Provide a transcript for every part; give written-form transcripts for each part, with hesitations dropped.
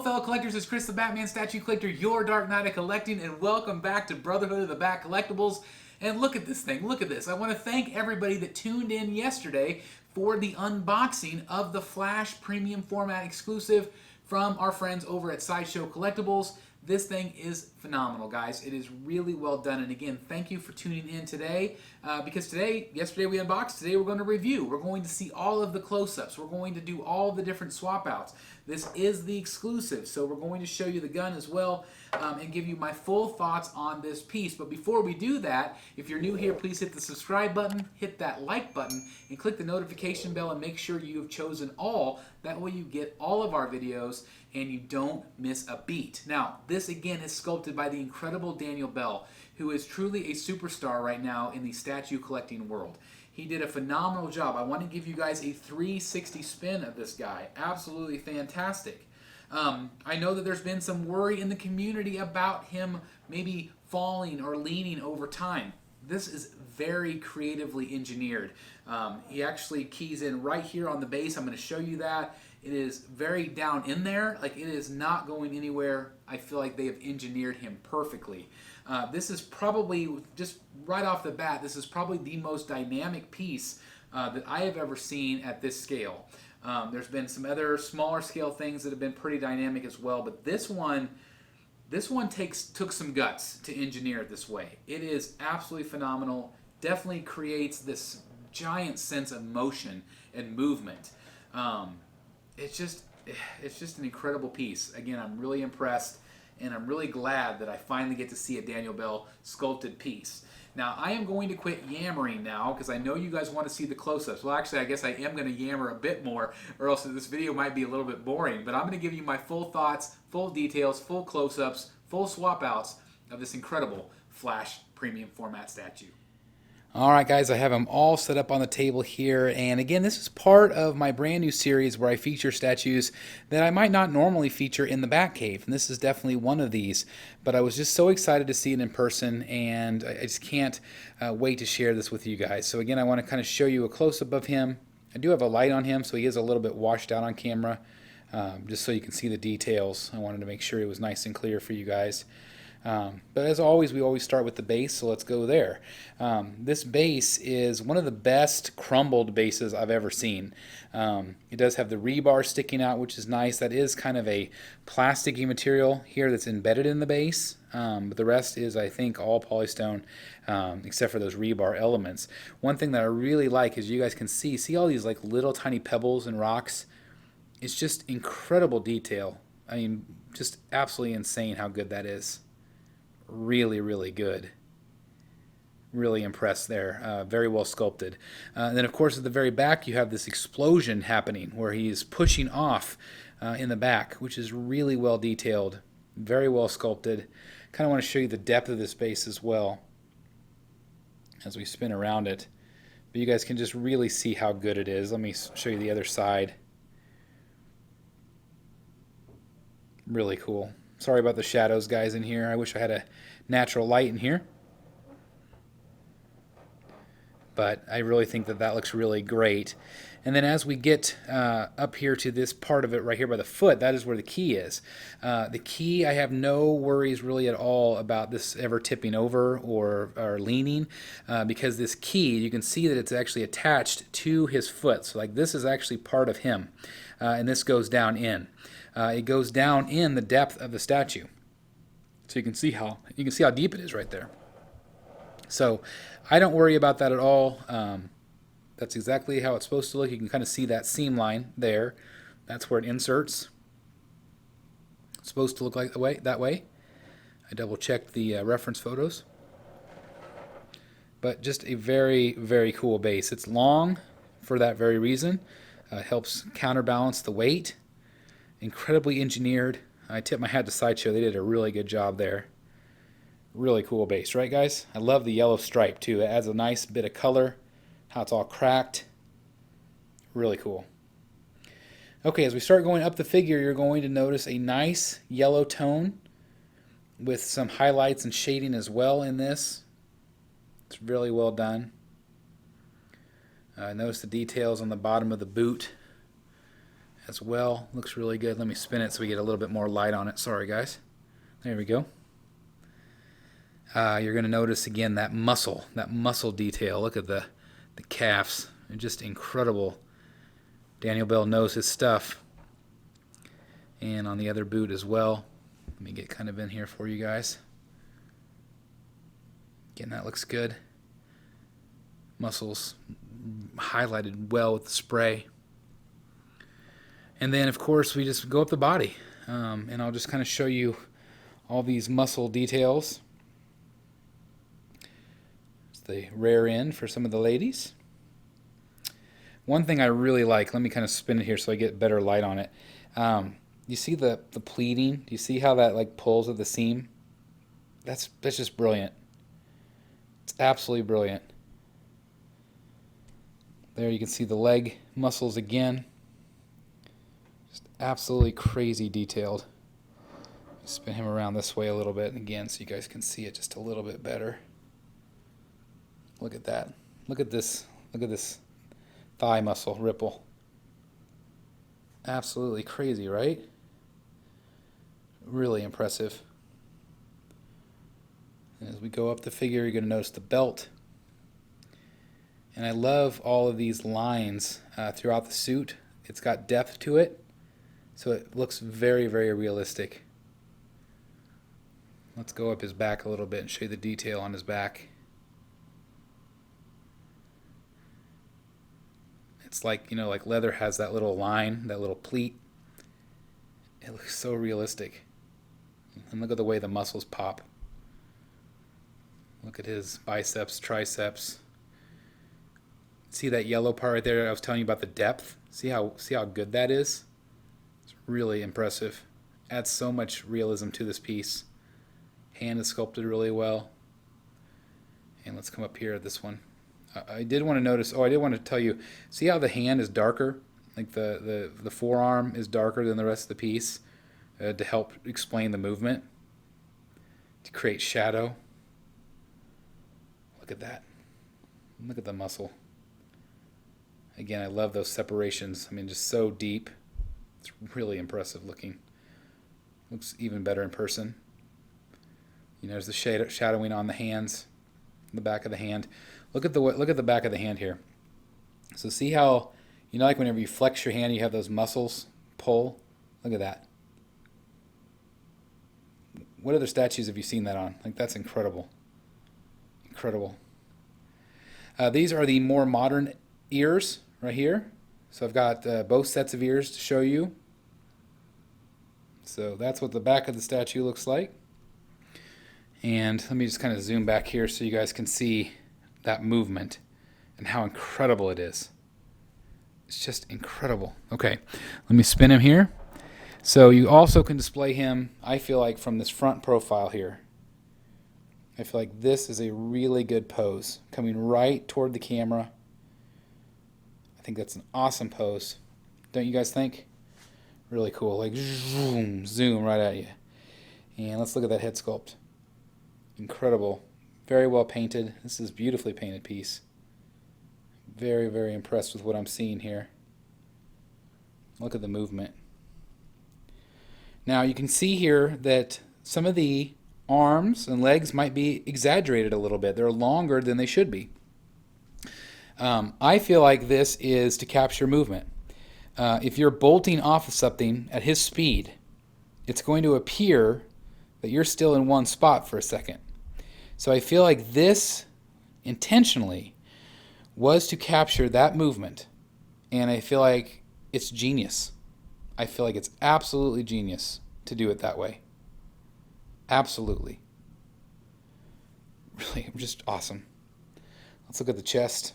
fellow collectors, it's Chris the Batman Statue Collector, your Dark Knight of Collecting, and welcome back to Brotherhood of the Bat Collectibles. And look at this thing, look at this. I want to thank everybody that tuned in yesterday for the unboxing of the Flash Premium Format exclusive from our friends over at Sideshow Collectibles. This thing is phenomenal, guys. It is really well done. And again, thank you for tuning in today because yesterday we unboxed, today we're going to review. We're going to see all of the close-ups. We're going to do all the different swap-outs. This is the exclusive, so we're going to show you the gun as well and give you my full thoughts on this piece. But before we do that, if you're new here, please hit the subscribe button, hit that like button, and click the notification bell and make sure you have chosen all. That way you get all of our videos and you don't miss a beat. Now, this again is sculpted by the incredible Daniel Bel, who is truly a superstar right now in the statue collecting world. He did a phenomenal job. I want to give you guys a 360 spin of this guy. Absolutely fantastic. I know that there's been some worry in the community about him maybe falling or leaning over time. This is very creatively engineered. He actually keys in right here on the base. I'm going to show you that. It is very down in there. Like, it is not going anywhere. I feel like they have engineered him perfectly. This is probably, just right off the bat, this is probably the most dynamic piece that I have ever seen at this scale. There's been some other smaller scale things that have been pretty dynamic as well, but this one took some guts to engineer it this way. It is absolutely phenomenal. Definitely creates this giant sense of motion and movement. It's just an incredible piece. Again, I'm really impressed, and I'm really glad that I finally get to see a Daniel Bel sculpted piece. Now, I am going to quit yammering now because I know you guys want to see the close-ups. Well, actually, I guess I am going to yammer a bit more, or else this video might be a little bit boring. But I'm going to give you my full thoughts, full details, full close-ups, full swap-outs of this incredible Flash Premium Format statue. Alright guys, I have them all set up on the table here, and again, this is part of my brand new series where I feature statues that I might not normally feature in the Batcave, and this is definitely one of these. But I was just so excited to see it in person, and I just can't wait to share this with you guys. So again, I want to kind of show you a close-up of him. I do have a light on him, so he is a little bit washed out on camera, just so you can see the details. I wanted to make sure it was nice and clear for you guys. But as always, we always start with the base, so let's go there. This base is one of the best crumbled bases I've ever seen. It does have the rebar sticking out, which is nice. That is kind of a plasticky material here that's embedded in the base, but the rest is, I think, all polystone, except for those rebar elements. One thing that I really like is you guys can see all these like little tiny pebbles and rocks. It's just incredible detail. I mean, just absolutely insane how good that is. Really, really good. Really impressed there. Very well sculpted. And then, of course, at the very back, you have this explosion happening where he's pushing off in the back, which is really well detailed. Very well sculpted. Kind of want to show you the depth of this base as well as we spin around it. But you guys can just really see how good it is. Let me show you the other side. Really cool. Sorry about the shadows, guys, in here. I wish I had a natural light in here. But I really think that looks really great. And then as we get up here to this part of it right here by the foot, that is where the key is. The key, I have no worries really at all about this ever tipping over or leaning because this key, you can see that it's actually attached to his foot. So like this is actually part of him, and this goes down in. It goes down in the depth of the statue, so you can see how deep it is right there. So I don't worry about that at all. That's exactly how it's supposed to look. You can kind of see that seam line there. That's where it inserts. It's supposed to look like that way. I double checked the reference photos. But just a very, very cool base. It's long for that very reason. Helps counterbalance the weight. Incredibly engineered. I tip my hat to Sideshow. They did a really good job there. Really cool base, right guys? I love the yellow stripe too. It adds a nice bit of color. How it's all cracked. Really cool. Okay, as we start going up the figure, you're going to notice a nice yellow tone with some highlights and shading as well in this. It's really well done. Notice the details on the bottom of the boot as well. Looks really good. Let me spin it so we get a little bit more light on it. Sorry, guys. There we go. You're going to notice again that muscle detail. Look at the calves. They're just incredible. Daniel Bel knows his stuff. And on the other boot as well. Let me get kind of in here for you guys. Again, that looks good. Muscles highlighted well with the spray. And then, of course, we just go up the body. And I'll just kind of show you all these muscle details. It's the rear end for some of the ladies. One thing I really like, let me kind of spin it here so I get better light on it. You see the pleating? Do you see how that like pulls at the seam? That's just brilliant. It's absolutely brilliant. There you can see the leg muscles again. Just absolutely crazy detailed. Spin him around this way a little bit again so you guys can see it just a little bit better. Look at that. Look at this. Look at this thigh muscle ripple. Absolutely crazy, right? Really impressive. And as we go up the figure, you're going to notice the belt. And I love all of these lines throughout the suit. It's got depth to it, so it looks very, very realistic. Let's go up his back a little bit and show you the detail on his back. It's like, you know, like leather has that little line, that little pleat. It looks so realistic. And look at the way the muscles pop. Look at his biceps, triceps. See that yellow part right there? I was telling you about the depth. See how good that is? It's really impressive. Adds so much realism to this piece. Hand is sculpted really well. And let's come up here at this one. I did want to notice, I did want to tell you, see how the hand is darker? Like the forearm is darker than the rest of the piece to help explain the movement, to create shadow. Look at that. Look at the muscle. Again, I love those separations. I mean, just so deep. It's really impressive looking. Looks even better in person. You know, there's the shadowing on the hands, the back of the hand. Look at the back of the hand here. So see how, you know, like whenever you flex your hand, you have those muscles pull. Look at that. What other statues have you seen that on? Like, that's incredible. Incredible. These are the more modern ears right here. So I've got both sets of ears to show you. So that's what the back of the statue looks like. And let me just kind of zoom back here so you guys can see that movement and how incredible it is. It's just incredible. Okay, let me spin him here. So you also can display him, I feel like, from this front profile here. I feel like this is a really good pose, coming right toward the camera. I think that's an awesome pose. Don't you guys think? Really cool. Like, zoom right at you. And let's look at that head sculpt. Incredible. Very well painted. This is a beautifully painted piece. Very, very impressed with what I'm seeing here. Look at the movement. Now you can see here that some of the arms and legs might be exaggerated a little bit. They're longer than they should be. I feel like this is to capture movement. If you're bolting off of something at his speed, it's going to appear that you're still in one spot for a second. So I feel like this intentionally was to capture that movement, and I feel like it's genius. I feel like it's absolutely genius to do it that way. Absolutely. Really, just awesome. Let's look at the chest.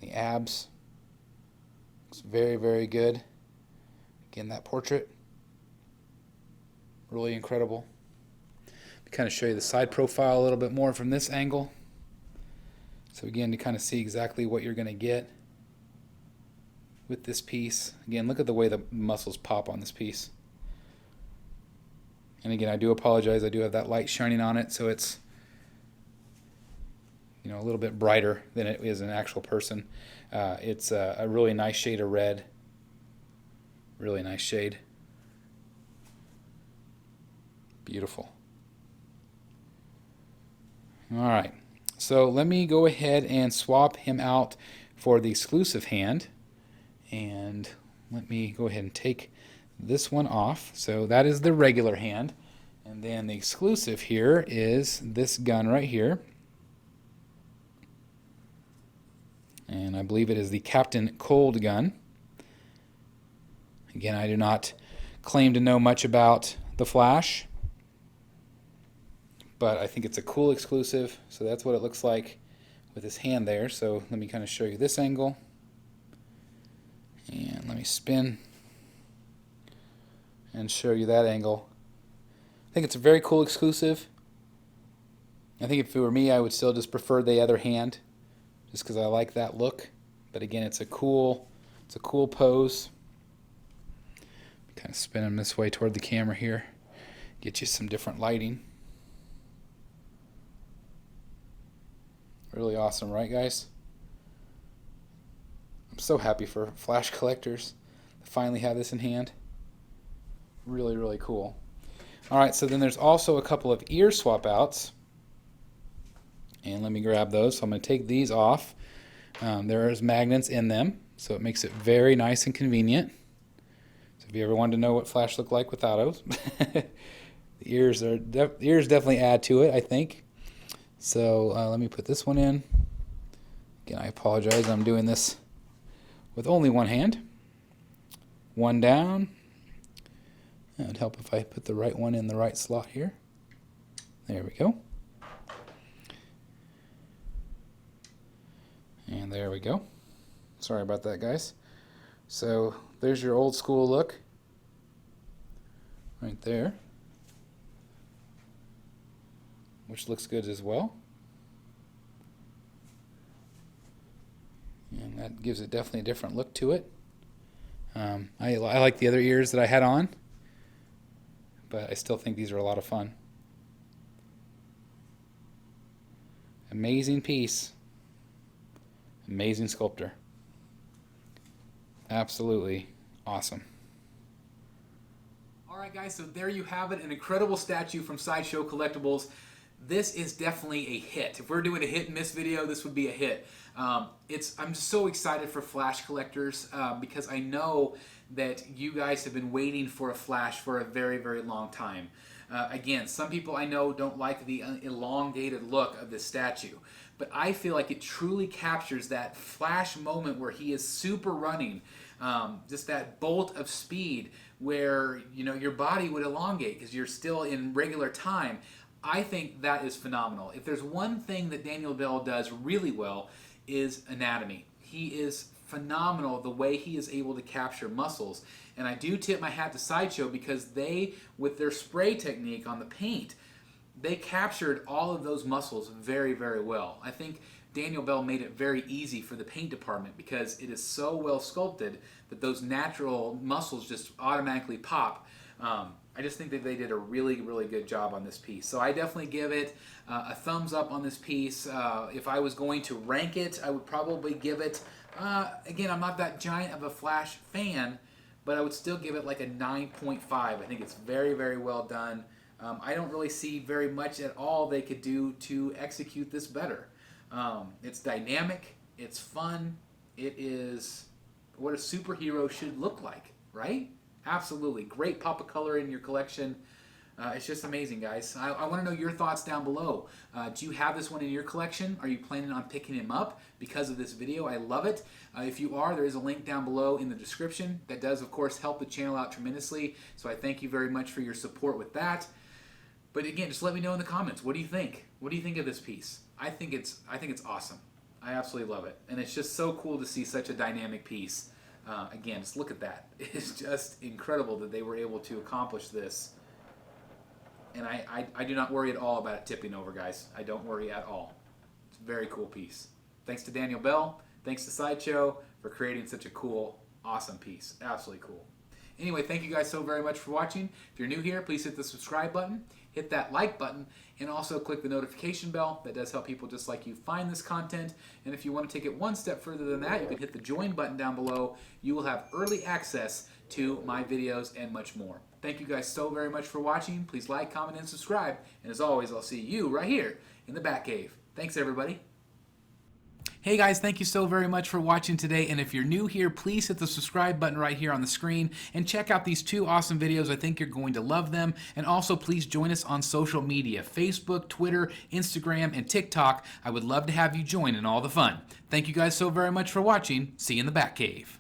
The abs. Looks very, very good. Again, that portrait. Really incredible. Kind of show you the side profile a little bit more from this angle. So again, to kind of see exactly what you're going to get with this piece. Again, look at the way the muscles pop on this piece. And again, I do apologize. I do have that light shining on it, so it's, you know, a little bit brighter than it is an actual person. It's a really nice shade of red. Really nice shade. Beautiful. All right, so let me go ahead and swap him out for the exclusive hand, and let me go ahead and take this one off. So that is the regular hand, and then the exclusive here is this gun right here, and I believe it is the Captain Cold gun. Again, I do not claim to know much about the Flash, but I think it's a cool exclusive. So that's what it looks like with his hand there. So let me kind of show you this angle, and let me spin and show you that angle. I think it's a very cool exclusive. I think if it were me, I would still just prefer the other hand, just because I like that look. But again, it's a cool pose. Kind of spin him this way toward the camera here, get you some different lighting. Really awesome, right, guys? I'm so happy for Flash collectors to finally have this in hand. Really, really cool. All right, so then there's also a couple of ear swap outs, and let me grab those. So I'm going to take these off. There's magnets in them, so it makes it very nice and convenient. So if you ever wanted to know what Flash looked like without those, the ears definitely add to it, I think. So let me put this one in. Again, I apologize. I'm doing this with only one hand. One down. It would help if I put the right one in the right slot here. There we go. And there we go. Sorry about that, guys. So there's your old school look right there, which looks good as well. And that gives it definitely a different look to it. I like the other ears that I had on, but I still think these are a lot of fun. Amazing piece. Amazing sculptor. Absolutely awesome. Alright guys, so there you have it, an incredible statue from Sideshow Collectibles. This is definitely a hit. If we're doing a hit and miss video, this would be a hit. I'm just so excited for Flash collectors because I know that you guys have been waiting for a Flash for a very, very long time. Again, some people I know don't like the elongated look of this statue, but I feel like it truly captures that Flash moment where he is super running, just that bolt of speed where your body would elongate because you're still in regular time. I think that is phenomenal. If there's one thing that Daniel Bel does really well is anatomy. He is phenomenal the way he is able to capture muscles. And I do tip my hat to Sideshow because they, with their spray technique on the paint, they captured all of those muscles very, very well. I think Daniel Bel made it very easy for the paint department because it is so well sculpted that those natural muscles just automatically pop. I just think that they did a really, really good job on this piece. So I definitely give it a thumbs up on this piece. If I was going to rank it, I would probably give it, again, I'm not that giant of a Flash fan, but I would still give it like a 9.5. I think it's very, very well done. I don't really see very much at all they could do to execute this better. It's dynamic, it's fun, it is what a superhero should look like, right? Absolutely. Great pop of color in your collection. It's just amazing, guys. I want to know your thoughts down below. Do you have this one in your collection? Are you planning on picking him up because of this video? I love it. If you are, there is a link down below in the description. That does, of course, help the channel out tremendously. So I thank you very much for your support with that. But again, just let me know in the comments. What do you think? What do you think of this piece? I think it's awesome. I absolutely love it. And it's just so cool to see such a dynamic piece. Again, just look at that. It's just incredible that they were able to accomplish this. And I do not worry at all about it tipping over, guys. I don't worry at all. It's a very cool piece. Thanks to Daniel Bel. Thanks to Sideshow for creating such a cool, awesome piece. Absolutely cool. Anyway, thank you guys so very much for watching. If you're new here, please hit the subscribe button, hit that like button, and also click the notification bell. That does help people just like you find this content. And if you want to take it one step further than that, you can hit the join button down below. You will have early access to my videos and much more. Thank you guys so very much for watching. Please like, comment, and subscribe. And as always, I'll see you right here in the Batcave. Thanks, everybody. Hey guys, thank you so very much for watching today, and if you're new here, please hit the subscribe button right here on the screen and check out these two awesome videos. I think you're going to love them. And also please join us on social media, Facebook, Twitter, Instagram, and TikTok. I would love to have you join in all the fun. Thank you guys so very much for watching. See you in the Batcave.